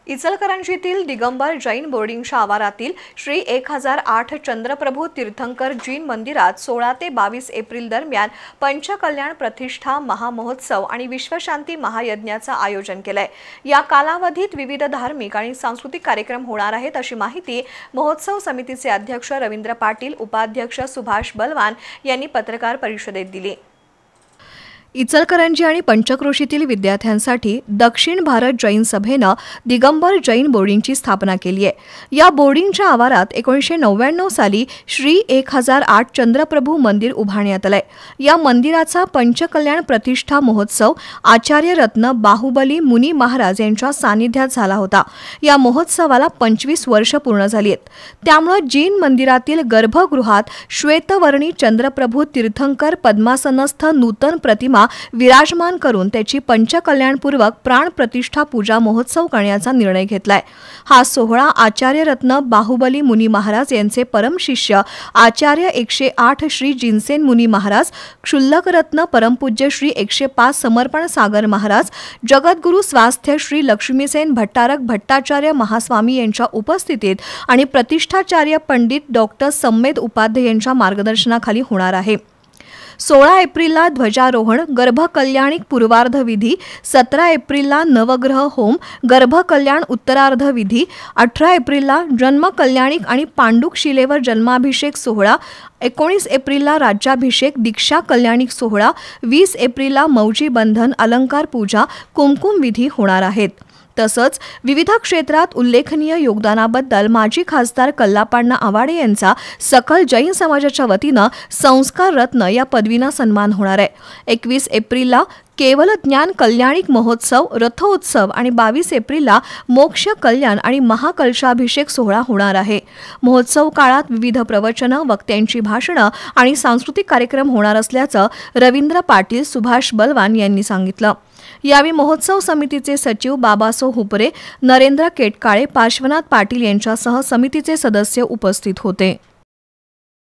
इचलकरंजीतील दिगंबर जैन बोर्डिंगच्या आवारातील श्री 1008 चंद्रप्रभू तीर्थंकर जैन मंदिरात 16 ते 22 एप्रिल दरम्यान पंचकल्याण प्रतिष्ठा महामहोत्सव आणि विश्वशांती महायज्ञाचं आयोजन केलंय। या कालावधीत विविध धार्मिक आणि सांस्कृतिक कार्यक्रम होणार आहेत अशी माहिती महोत्सव समितीचे अध्यक्ष रवींद्र पाटील, उपाध्यक्ष सुभाष बलवान यांनी पत्रकार परिषदेत दिली। इचलकरंजी आणि पंचक्रोशीतील विद्यार्थ्यांसाठी दक्षिण भारत जैन सभेनं दिगंबर जैन बोर्डिंगची स्थापना केली आहे। या बोर्डिंगच्या आवारात 1999 साली श्री 1008 चंद्रप्रभू मंदिर उभारण्यात आलंय। या मंदिराचा पंचकल्याण प्रतिष्ठा महोत्सव आचार्य रत्न बाहुबली मुनी महाराज यांच्या सानिध्यात झाला होता। या महोत्सवाला 25 वर्ष पूर्ण झाली आहेत। त्यामुळे जैन मंदिरातील गर्भगृहात श्वेतवर्णी चंद्रप्रभू तीर्थंकर पद्मासनस्थ नूतन प्रतिमा विराजमान करून त्याची पंचकल्याणपूर्वक प्राण प्रतिष्ठा पूजा महोत्सव करण्याचा निर्णय घेतलाय। हा सोहळा आचार्य रत्न बाहुबली मुनी महाराज यांचे परम शिष्य आचार्य 108 श्री जिनसेन मुनी महाराज, क्षुल्लक रत्न परमपूज्य श्री 105 समर्पण सागर महाराज, जगद्गुरु स्वास्थ्य श्री लक्ष्मीसेन भट्टारक भट्टाचार्य महास्वामी यांच्या उपस्थितीत आणि प्रतिष्ठाचार्य पंडित डॉक्टर सम्मेद उपाध्याय यांच्या मार्गदर्शनाखाली होणार आहे। 16 एप्रिलला ध्वजारोहण, गर्भकल्याणिक पूर्वार्ध विधी, 17 एप्रिलला नवग्रह होम, गर्भकल्याण उत्तरार्ध विधी, 18 एप्रिलला जन्मकल्याणिक आणि पांडुक शिलेवर जन्माभिषेक सोहळा, 19 एप्रिलला राज्याभिषेक दीक्षा कल्याणिक सोहळा, 20 एप्रिलला मौजी बंधन अलंकार पूजा कुमकुम विधी होणार आहेत। तसंच विविध क्षेत्रात उल्लेखनीय योगदानाबद्दल माजी खासदार कल्लापाण्णा आवाडे यांचा सकल जैन समाजाच्या वतीनं संस्कार रत्न या पदवीनं सन्मान होणार आहे। 21 एप्रिलला केवल ज्ञान कल्याणिक महोत्सव रथोत्सव आणि 22 एप्रिलला मोक्ष कल्याण आणि महाकलशाभिषेक सोहळा होणार आहे। महोत्सव काळात विविध प्रवचनं, वक्त्यांची भाषणं आणि सांस्कृतिक कार्यक्रम होणार असल्याचं रवींद्र पाटील, सुभाष बलवान यांनी सांगितलं। यावेळी महोत्सव समितीचे सचिव बाबासो हुपरे, नरेंद्र केटकाळे, पार्श्वनाथ पाटील यांच्यासह समितीचे सदस्य उपस्थित होते।